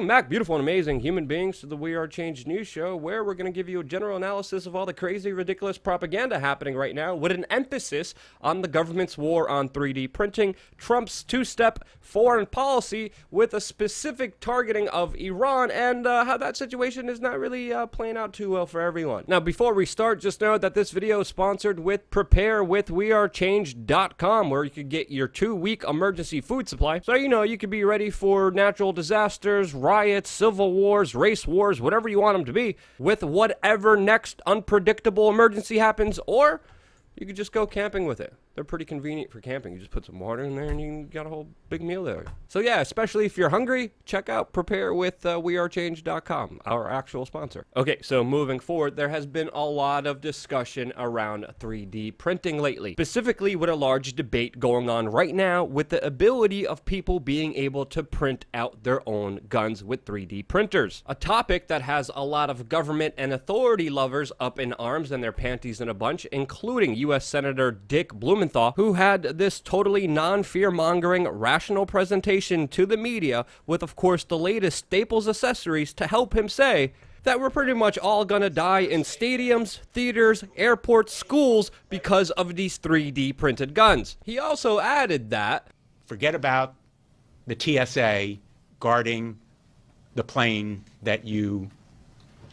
Welcome back, beautiful and amazing human beings, to the We Are Change news show, where we're going to give you a general analysis of all the crazy, ridiculous propaganda happening right now, with an emphasis on the government's war on 3D printing, Trump's two-step foreign policy with a specific targeting of Iran, and how that situation is not really playing out too well for everyone. Now, before we start, just know that this video is sponsored with preparewithwearechange.com, where you can get your 2-week emergency food supply, so you can be ready for natural disasters, riots, civil wars, race wars, whatever you want them to be, with whatever next unpredictable emergency happens, or you could just go camping with it. They're pretty convenient for camping. You just put some water in there and you got a whole big meal there. So yeah, especially if you're hungry, check out preparewithwearechange.com, our actual sponsor. Okay, so moving forward, there has been a lot of discussion around 3D printing lately, specifically with a large debate going on right now with the ability of people being able to print out their own guns with 3D printers. A topic that has a lot of government and authority lovers up in arms and their panties in a bunch, including U.S. Senator Dick Blumenthal, who had this totally non-fear-mongering, rational presentation to the media with, of course, the latest Staples accessories to help him say that we're pretty much all gonna die in stadiums, theaters, airports, schools because of these 3D printed guns. He also added that, forget about the TSA guarding the plane that you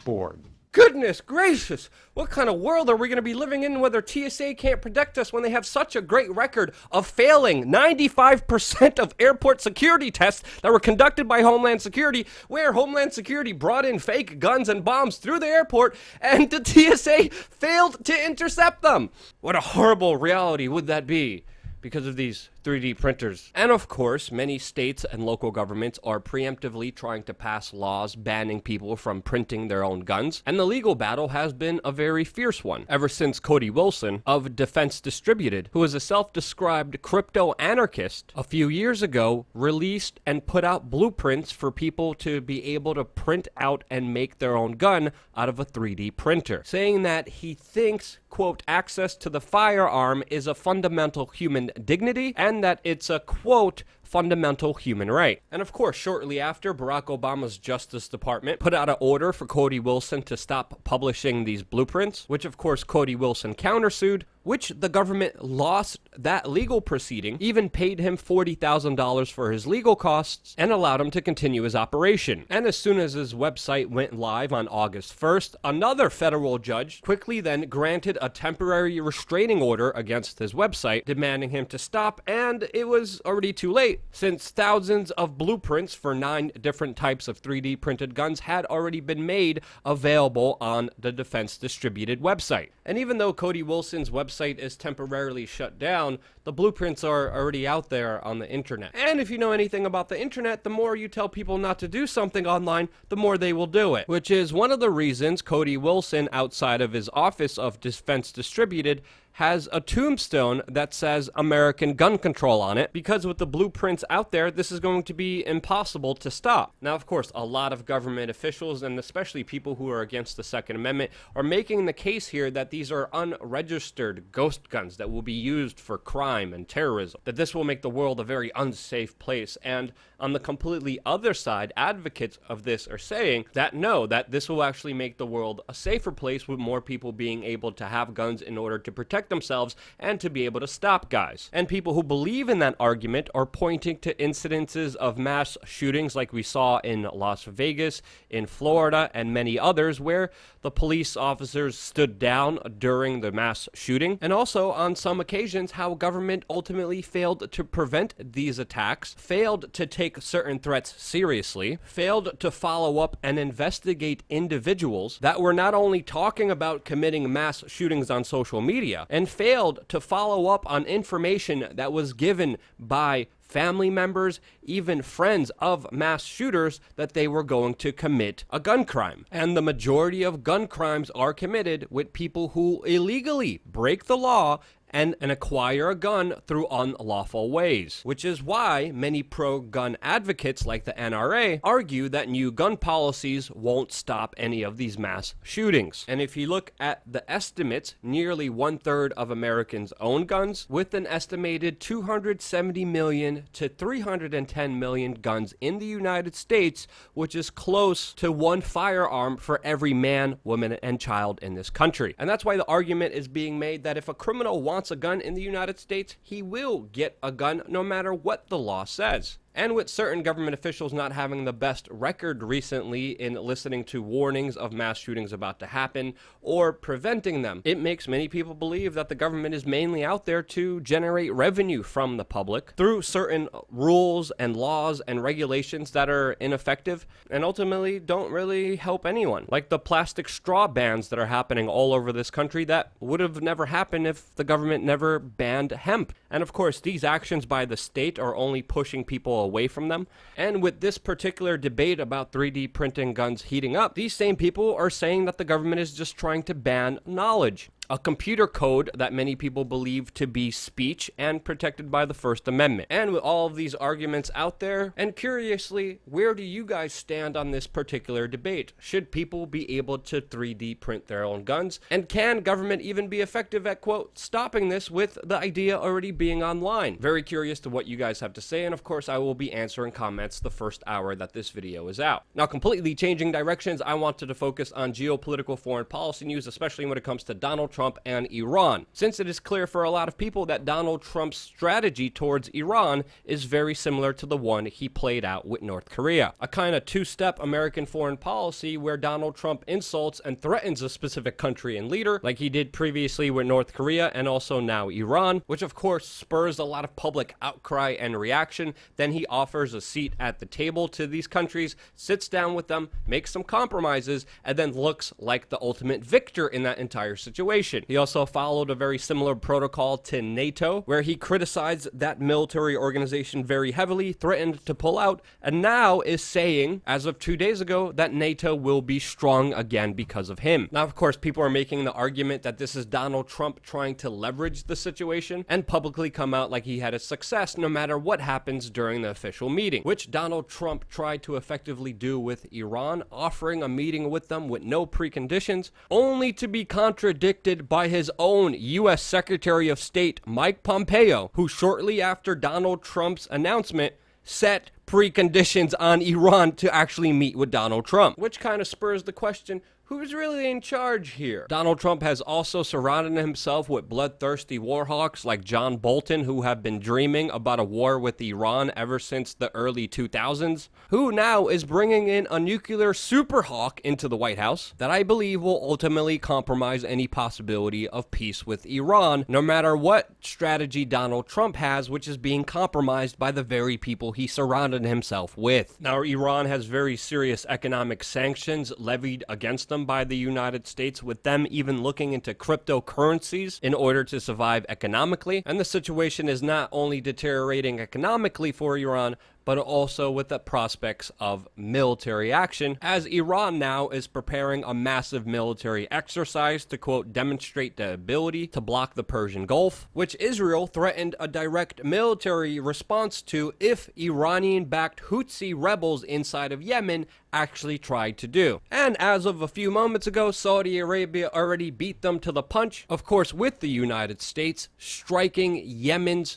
board. Goodness gracious, what kind of world are we going to be living in where TSA can't protect us when they have such a great record of failing 95% of airport security tests that were conducted by Homeland Security, where Homeland Security brought in fake guns and bombs through the airport and the TSA failed to intercept them? What a horrible reality would that be because of these 3D printers. And of course, many states and local governments are preemptively trying to pass laws banning people from printing their own guns, and the legal battle has been a very fierce one ever since Cody Wilson of Defense Distributed, who is a self-described crypto-anarchist, a few years ago released and put out blueprints for people to be able to print out and make their own gun out of a 3D printer, saying that he thinks, quote, access to the firearm is a fundamental human dignity, and that it's a, quote, fundamental human right. And of course, shortly after, Barack Obama's Justice Department put out an order for Cody Wilson to stop publishing these blueprints, which of course Cody Wilson countersued, which the government lost that legal proceeding, even paid him $40,000 for his legal costs, and allowed him to continue his operation. And as soon as his website went live on August 1st, another federal judge quickly then granted a temporary restraining order against his website, demanding him to stop, and it was already too late, since thousands of blueprints for 9 different types of 3D printed guns had already been made available on the Defense Distributed website. And even though Cody Wilson's website is temporarily shut down, the blueprints are already out there on the internet. And if you know anything about the internet, the more you tell people not to do something online, the more they will do it. Which is one of the reasons Cody Wilson, outside of his office of Defense Distributed, has a tombstone that says American gun control on it, because with the blueprints out there, this is going to be impossible to stop. Now, of course, a lot of government officials, and especially people who are against the Second Amendment, are making the case here that these are unregistered ghost guns that will be used for crime and terrorism, that this will make the world a very unsafe place. And on the completely other side, advocates of this are saying that no, that this will actually make the world a safer place, with more people being able to have guns in order to protect themselves and to be able to stop guys. And people who believe in that argument are pointing to incidences of mass shootings like we saw in Las Vegas, in Florida, and many others, where the police officers stood down during the mass shooting, and also on some occasions how government ultimately failed to prevent these attacks, failed to take certain threats seriously, failed to follow up and investigate individuals that were not only talking about committing mass shootings on social media, and failed to follow up on information that was given by family members, even friends of mass shooters, that they were going to commit a gun crime. And the majority of gun crimes are committed with people who illegally break the law and acquire a gun through unlawful ways, which is why many pro-gun advocates like the NRA argue that new gun policies won't stop any of these mass shootings. And if you look at the estimates, nearly 1/3 of Americans own guns, with an estimated 270 million to 310 million guns in the United States, which is close to one firearm for every man, woman, and child in this country. And that's why the argument is being made that if a criminal wants a gun in the United States, he will get a gun no matter what the law says. And with certain government officials not having the best record recently in listening to warnings of mass shootings about to happen or preventing them, it makes many people believe that the government is mainly out there to generate revenue from the public through certain rules and laws and regulations that are ineffective and ultimately don't really help anyone. Like the plastic straw bans that are happening all over this country that would have never happened if the government never banned hemp. And of course, these actions by the state are only pushing people away from them. And with this particular debate about 3D printing guns heating up, these same people are saying that the government is just trying to ban knowledge, a computer code that many people believe to be speech and protected by the First Amendment. And with all of these arguments out there, and curiously, where do you guys stand on this particular debate? Should people be able to 3D print their own guns? And can government even be effective at, quote, stopping this with the idea already being online? Very curious to what you guys have to say, and of course I will be answering comments the first hour that this video is out. Now, completely changing directions, I wanted to focus on geopolitical foreign policy news, especially when it comes to Donald Trump and Iran, since it is clear for a lot of people that Donald Trump's strategy towards Iran is very similar to the one he played out with North Korea. A kind of two-step American foreign policy where Donald Trump insults and threatens a specific country and leader, like he did previously with North Korea and also now Iran, which of course spurs a lot of public outcry and reaction. Then he offers a seat at the table to these countries, sits down with them, makes some compromises, and then looks like the ultimate victor in that entire situation. He also followed a very similar protocol to NATO, where he criticized that military organization very heavily, threatened to pull out, and now is saying, as of 2 days ago, that NATO will be strong again because of him. Now, of course, people are making the argument that this is Donald Trump trying to leverage the situation and publicly come out like he had a success no matter what happens during the official meeting, which Donald Trump tried to effectively do with Iran, offering a meeting with them with no preconditions, only to be contradicted by his own U.S. Secretary of State, Mike Pompeo, who shortly after Donald Trump's announcement set preconditions on Iran to actually meet with Donald Trump, which kind of spurs the question, who's really in charge here? Donald Trump has also surrounded himself with bloodthirsty warhawks like John Bolton, who have been dreaming about a war with Iran ever since the early 2000s, who now is bringing in a nuclear superhawk into the White House that I believe will ultimately compromise any possibility of peace with Iran, no matter what strategy Donald Trump has, which is being compromised by the very people he surrounded himself with. Now, Iran has very serious economic sanctions levied against them by the United States, with them even looking into cryptocurrencies in order to survive economically. And the situation is not only deteriorating economically for Iran, but also with the prospects of military action, as Iran now is preparing a massive military exercise to, quote, demonstrate the ability to block the Persian Gulf, which Israel threatened a direct military response to if Iranian-backed Houthi rebels inside of Yemen actually tried to do. And as of a few moments ago, Saudi Arabia already beat them to the punch, of course with the United States striking Yemen's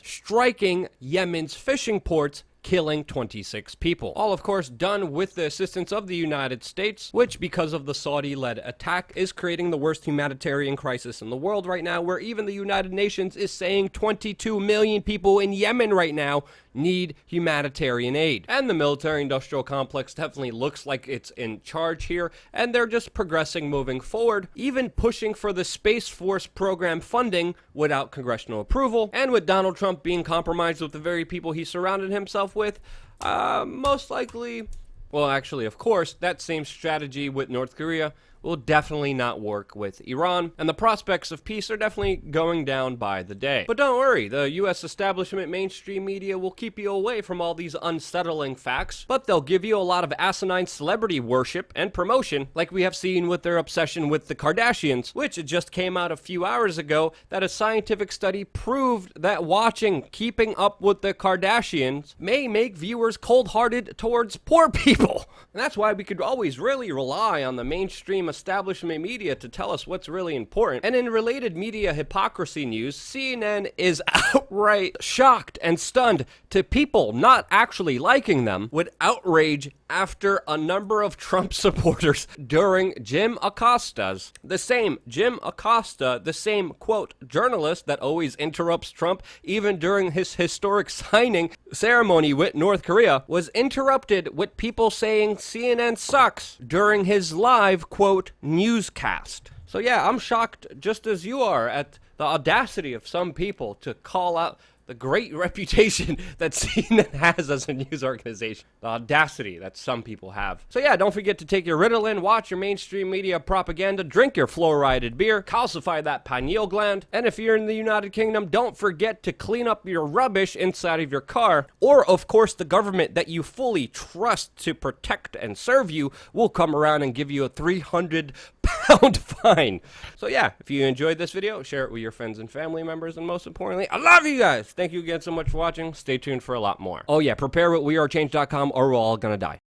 fishing ports, killing 26 people. All, of course, done with the assistance of the United States, which, because of the Saudi-led attack, is creating the worst humanitarian crisis in the world right now, where even the United Nations is saying 22 million people in Yemen right now need humanitarian aid. And the military-industrial complex definitely looks like it's in charge here, and they're just progressing moving forward, even pushing for the Space Force program funding without congressional approval. And with Donald Trump being compromised with the very people he surrounded himself with, most likely, well, actually, of course, that same strategy with North Korea will definitely not work with Iran, and the prospects of peace are definitely going down by the day. But don't worry, the US establishment mainstream media will keep you away from all these unsettling facts, but they'll give you a lot of asinine celebrity worship and promotion, like we have seen with their obsession with the Kardashians, which it just came out a few hours ago that a scientific study proved that watching Keeping Up with the Kardashians may make viewers cold-hearted towards poor people. And that's why we could always really rely on the mainstream establishment media to tell us what's really important. And in related media hypocrisy news, CNN is outright shocked and stunned to people not actually liking them with outrage after a number of Trump supporters during Jim Acosta's, the same Jim Acosta, the same, quote, journalist that always interrupts Trump even during his historic signing ceremony with North Korea, was interrupted with people saying CNN sucks during his live, quote, newscast. So yeah, I'm shocked just as you are at the audacity of some people to call out the great reputation that CNN has as a news organization. The audacity that some people have. So yeah, don't forget to take your Ritalin, watch your mainstream media propaganda, drink your fluoridated beer, calcify that pineal gland, and if you're in the United Kingdom, don't forget to clean up your rubbish inside of your car, or of course the government that you fully trust to protect and serve you will come around and give you a 300-pound fine. So yeah, if you enjoyed this video, share it with your friends and family members, and most importantly, I love you guys! Thank you again so much for watching. Stay tuned for a lot more. Oh yeah, prepare with WeAreChange.com or we're all gonna die.